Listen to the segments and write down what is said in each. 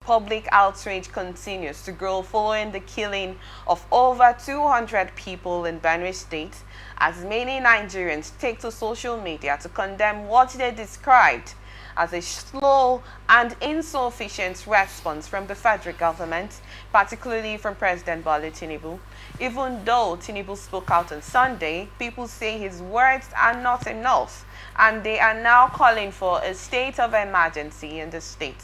public outrage continues to grow following the killing of over 200 people in Benue State, as many Nigerians take to social media to condemn what they described as a slow and insufficient response from the federal government, particularly from President Bola Tinubu. Even though Tinubu spoke out on Sunday, people say his words are not enough, and they are now calling for a state of emergency in the state.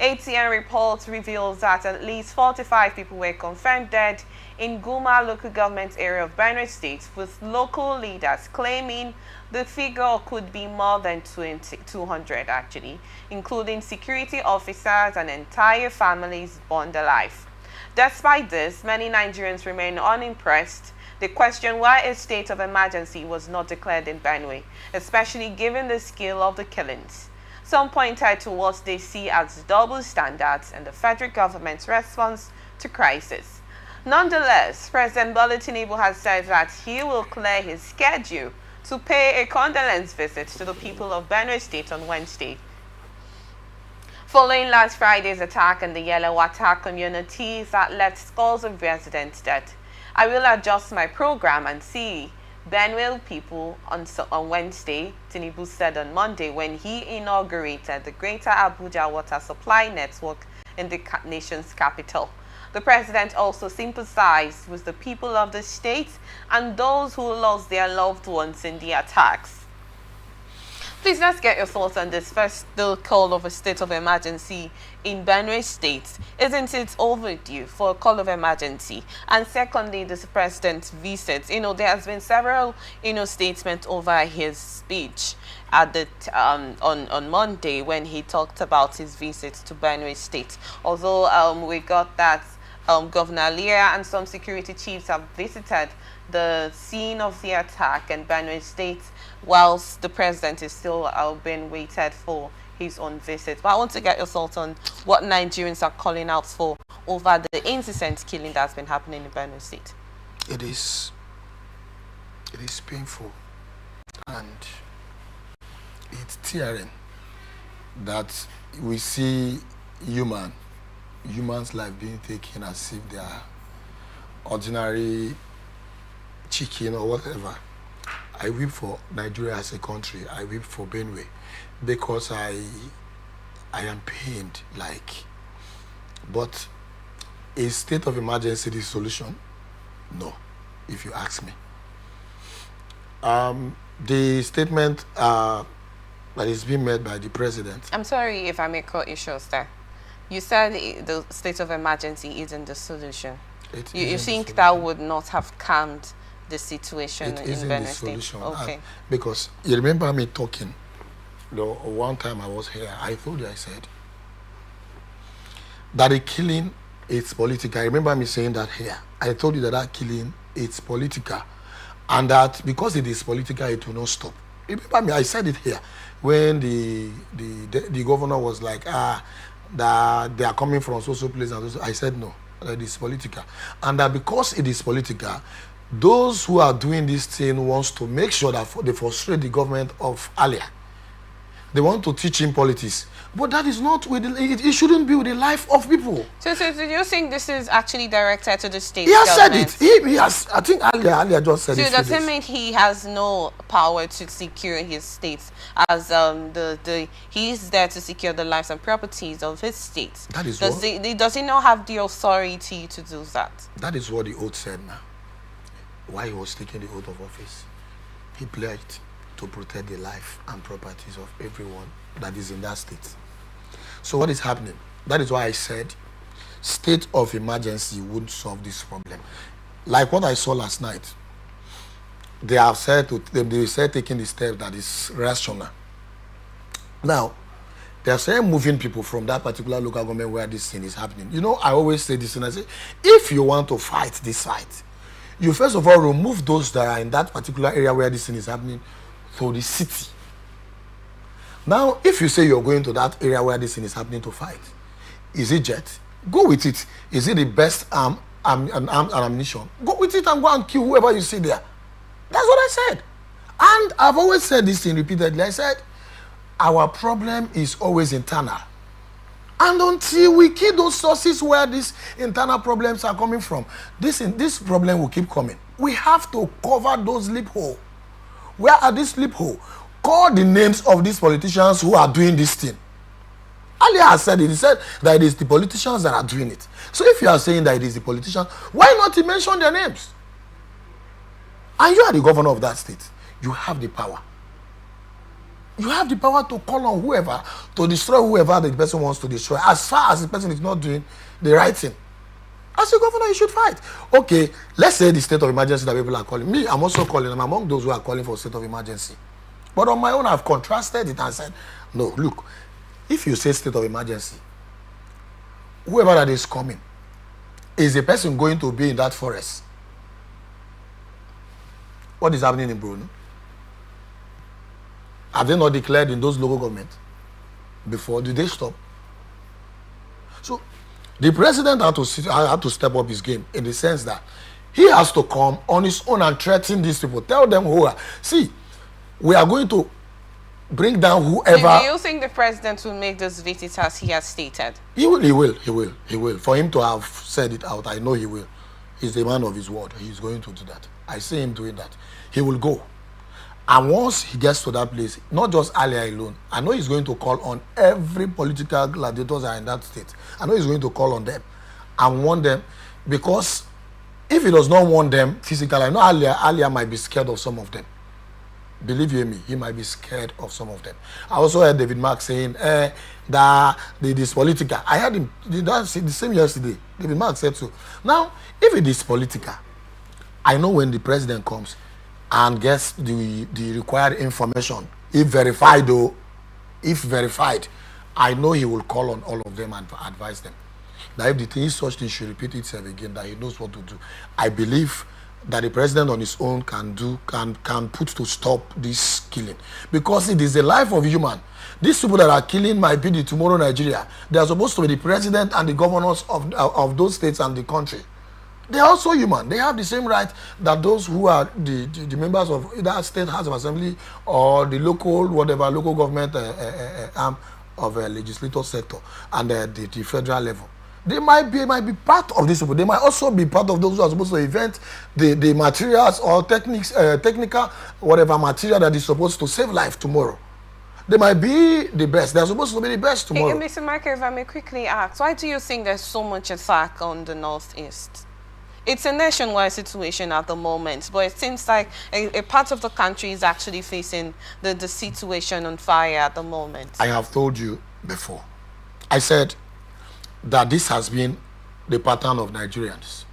ATN report reveals that at least 45 people were confirmed dead in Guma local government area of Benue State, with local leaders claiming the figure could be more than 200 actually, including security officers and entire families burned alive. Despite this, many Nigerians remain unimpressed. They question why a state of emergency was not declared in Benue, especially given the scale of the killings. Some pointed to what they see as double standards and the federal government's response to crisis. Nonetheless, President Bola Tinubu has said that he will clear his schedule to pay a condolence visit to the people of Benue State on Wednesday. Following last Friday's attack in the Yellow Water communities that left scores of residents dead, I will adjust my program and see Benue people on Wednesday, Tinubu said on Monday when he inaugurated the Greater Abuja Water Supply Network in the nation's capital. The president also sympathized with the people of the state and those who lost their loved ones in the attacks. Please, let's get your thoughts on this. First, the call of a state of emergency in Benue State. Isn't it overdue for a call of emergency? And secondly, this president's visit. There has been several, statements over his speech at the on Monday when he talked about his visit to Benue State. Although we got that Governor Leah and some security chiefs have visited the scene of the attack in Benue State, whilst the president is still being waited for his own visit. But I want to get your thoughts on what Nigerians are calling out for over the incessant killing that's been happening in Benue State. It is painful, and it's tearing that we see humans' life being taken as if they are ordinary chicken or whatever. I weep for Nigeria as a country. I weep for Benue because I am pained. But a state of emergency the solution? No, if you ask me. The statement that is being made by the president. I'm sorry if I may cut you short there. You said the state of emergency isn't the solution. You think that would not have calmed the situation in Benue State? Okay. Because you remember me talking, one time I was here, I told you, I said, that the killing is political. I remember me saying that here. I told you that killing is political, and that because it is political, it will not stop. Remember me, I said it here, when the governor was like, that they are coming from social place, and I said no, that it is political. And that because it is political, those who are doing this thing wants to make sure that they frustrate the government of earlier. They want to teach him politics. But that is not with it shouldn't be with the life of people. So do you think this is actually directed to the state He has government? said it. He has, I think earlier just said it. So does it mean he has no power to secure his state, as he is there to secure the lives and properties of his state? That is does he not have the authority to do that? That is what the oath said now. While he was taking the oath of office, he pledged to protect the life and properties of everyone that is in that state. So what is happening? That is why I said state of emergency wouldn't solve this problem. Like what I saw last night, they have said taking the step that is rational. Now, they are saying moving people from that particular local government where this thing is happening. I always say this, and I say, if you want to fight this fight, you first of all remove those that are in that particular area where this thing is happening to the city. Now, if you say you're going to that area where this thing is happening to fight, is it jet? Go with it. Is it the best arm and ammunition? Go with it and go and kill whoever you see there. That's what I said. And I've always said this thing repeatedly. I said, our problem is always internal. And until we kill those sources where these internal problems are coming from, this problem will keep coming. We have to cover those loopholes. Where are these loopholes? Call the names of these politicians who are doing this thing. Ali has said it. He said that it is the politicians that are doing it. So if you are saying that it is the politicians, why not mention their names? And you are the governor of that state. You have the power. You have the power to call on whoever, to destroy whoever the person wants to destroy, as far as the person is not doing the right thing. As a governor, you should fight. Okay, let's say the state of emergency that people are calling. Me, I'm also calling. I'm among those who are calling for state of emergency. But on my own, I've contrasted it and said, no, look, if you say state of emergency, whoever that is coming, is a person going to be in that forest? What is happening in Brunei? Have they not declared in those local governments before? Did they stop? So the president had to step up his game in the sense that he has to come on his own and threaten these people. Tell them who are. See, we are going to bring down whoever. Do you think the president will make this visit as he has stated? He will. For him to have said it out, I know he will. He's the man of his word. He's going to do that. I see him doing that. He will go. And once he gets to that place, not just Ali alone, I know he's going to call on every political gladiators that are in that state. I know he's going to call on them and warn them, because if he does not warn them physically, I know Alia might be scared of some of them. Believe you me, he might be scared of some of them. I also heard David Mark saying that this political. I heard him the same yesterday. David Mark said so. Now, if it is political, I know when the president comes and gets the required information, if verified, I know he will call on all of them and advise them that if the thing is such thing should repeat itself again, that he knows what to do. I believe that the president on his own can put to stop this killing, because it is the life of human. These people that are killing might be the tomorrow Nigeria. They are supposed to be the president and the governors of those states and the country. They are also human. They have the same right that those who are the members of either state house of assembly or the local government arm of a legislative sector and the federal level. They might be part of these people. They might also be part of those who are supposed to invent the materials or technical whatever material that is supposed to save life tomorrow. They might be the best. They are supposed to be the best tomorrow. Hey, Mr. Michael, if I may quickly ask, why do you think there's so much attack on the Northeast? It's a nationwide situation at the moment, but it seems like a part of the country is actually facing the situation on fire at the moment. I have told you before. I said that this has been the pattern of Nigerians.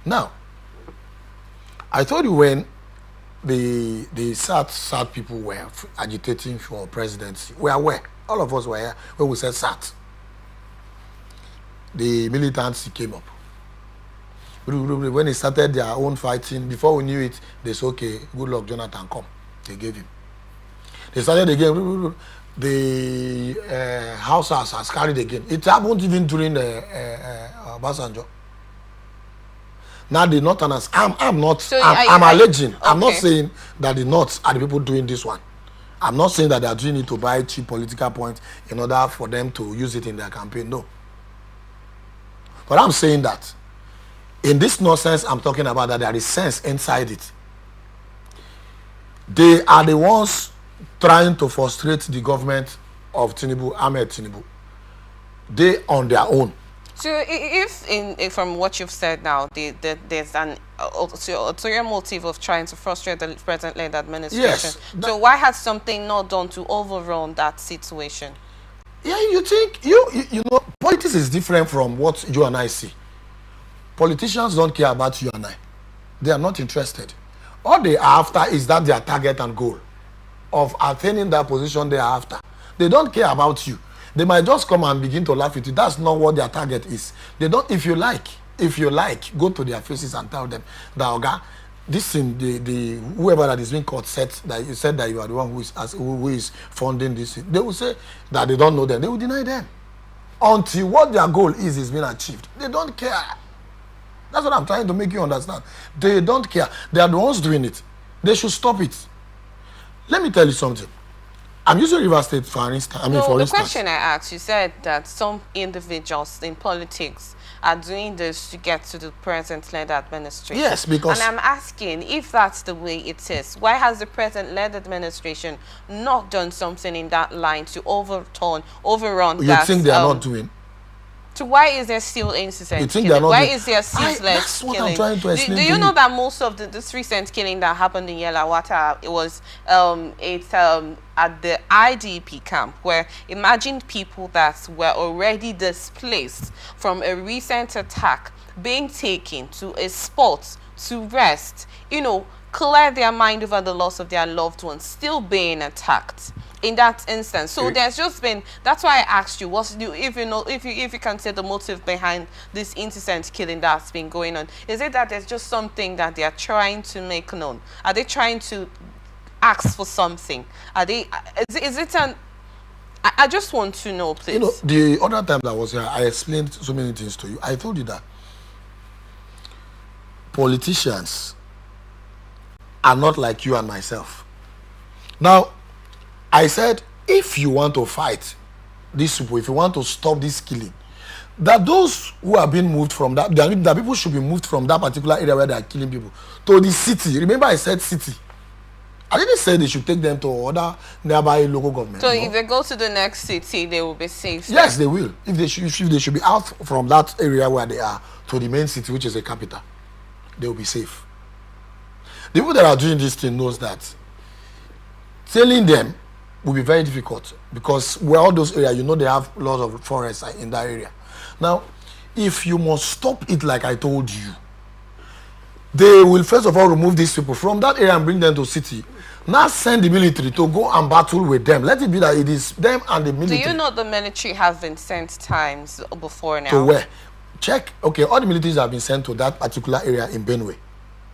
Now, I told you when the SAT people were agitating for presidency, we are aware. All of us were here when we said SAT. The militants came up. When they started their own fighting, before we knew it, they said, okay, good luck, Jonathan, come. They gave him. They started again. The House has carried again. It happened even during the Obasanjo. Now the Northerners, I'm not, so I'm alleging. Okay. I'm not saying that the Norths are the people doing this one. I'm not saying that they are doing it to buy cheap political points in order for them to use it in their campaign. No. But I'm saying that in this nonsense I'm talking about, that there is sense inside it. They are the ones trying to frustrate the government of Ahmed Tinubu. They on their own. So if from what you've said now, there's an ulterior motive of trying to frustrate the present-led administration. Yes. So why has something not done to overrun that situation? Yeah, you think, you know, politics is different from what you and I see. Politicians don't care about you and I. They are not interested. All they are after is that their target and goal of attaining that position they are after. They don't care about you. They might just come and begin to laugh at you. That's not what their target is. They don't. If you like, go to their faces and tell them that, okay, this thing, the whoever that is being caught said that you are the one who is funding this. They will say that they don't know them. They will deny them until what their goal is being achieved. They don't care. That's what I'm trying to make you understand. They don't care. They are the ones doing it. They should stop it. Let me tell you something. I'm using River State for instance. No, for the instance. question I asked, you said that some individuals in politics are doing this to get to the present-led administration. Yes, because... And I'm asking, if that's the way it is, why has the present-led administration not done something in that line to overrun You that? think they are not doing? So why is there still incessant You think killing? they are not Why doing? is there ceaseless That's what killing? I'm trying to explain Do to you know you. that most of this recent killing that happened in Yelawata, it was at the IDP camp, where imagine people that were already displaced from a recent attack being taken to a spot to rest, you know, clear their mind over the loss of their loved ones, still being attacked in that instance. So there's just been, that's why I asked you, if you can say the motive behind this incessant killing that's been going on. Is it that there's just something that they are trying to make known? Are they trying to ask for something? Are they, is it an, I just want to know, please. You know, the other time that I was here, I explained so many things to you. I told you that politicians are not like you and myself. Now, I said, if you want to fight these people, if you want to stop this killing, that those who are being moved from that people should be moved from that particular area where they are killing people to the city. Remember, I said city. I didn't say they should take them to other nearby local government. So if they go to the next city, they will be safe? Yes, they will. If they should be out from that area where they are to the main city, which is the capital, they will be safe. The people that are doing this thing knows that telling them will be very difficult, because where all those areas, you know, they have a lot of forests in that area. Now, if you must stop it like I told you, they will first of all remove these people from that area and bring them to city. Now send the military to go and battle with them. Let it be that it is them and the military. Do you know the military have been sent times before now? To where? Check. Okay, all the militaries have been sent to that particular area in Benue.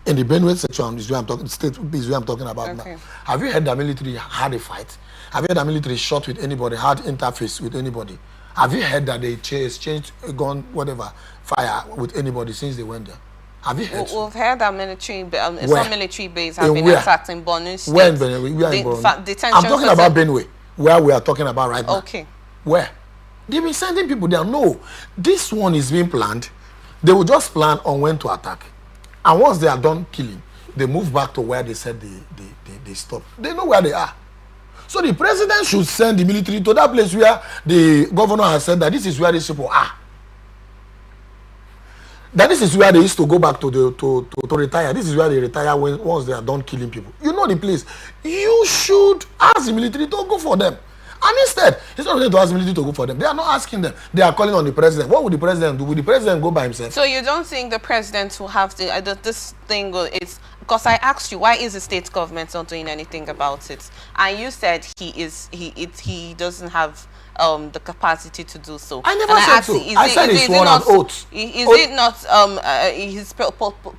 In the Benue section is where I'm talking. State is where I'm talking about Okay. now. Have you heard that military had a fight? Have you heard that military shot with anybody? Had interface with anybody? Have you heard that they exchanged a gun, whatever, fire with anybody since they went there? Have you heard? We've heard that military, some military base have been where? attacked in Benue State. Where in Benue? We are in Benue. Detention I'm talking about Benue, where we are talking about right now. Okay. Where? They've been sending people there. No, this one is being planned. They will just plan on when to attack. And once they are done killing, they move back to where they said they stop. They know where they are. So the president should send the military to that place where the governor has said that this is where these people are. That this is where they used to go back to retire. This is where they retire once they are done killing people. You know the place. You should ask the military to go for them. And instead of them to ask the military to go for them, they are not asking them. They are calling on the president. What would the president do? Will the president go by himself? So you don't think the president will have to, this thing is, because I asked you, why is the state government not doing anything about it? And you said he doesn't have the capacity to do so. I never said so. I said it's sworn an oath. Is it not his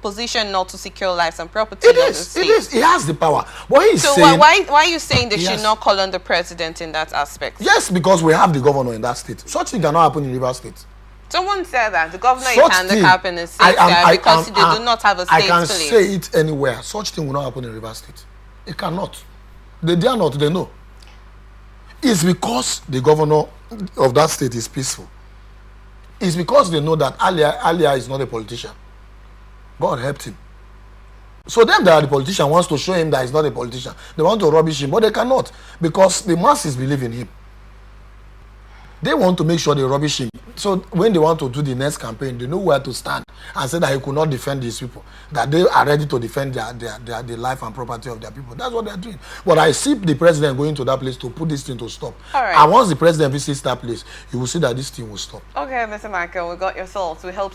position not to secure lives and property? It is. It is. He has the power. But he's so saying, why are you saying they should not call on the president in that aspect? Yes, because we have the governor in that state. Such thing cannot happen in River State. Someone said that the governor is handicapped in the state because they do not have a state I can police. say it anywhere. Such thing will not happen in River State. It cannot. They dare not. They know. It's because the governor of that state is peaceful. It's because they know that Alia is not a politician. God helped him. So them that are the politician wants to show him that he's not a politician. They want to rubbish him, but they cannot, because the masses believe in him. They want to make sure they rubbish him. So when they want to do the next campaign, they know where to stand and say that he could not defend these people, that they are ready to defend their life and property of their people. That's what they're doing. But I see the president going to that place to put this thing to stop. All right. And once the president visits that place, you will see that this thing will stop. Okay, Mr. Michael, we got your thoughts. We hope.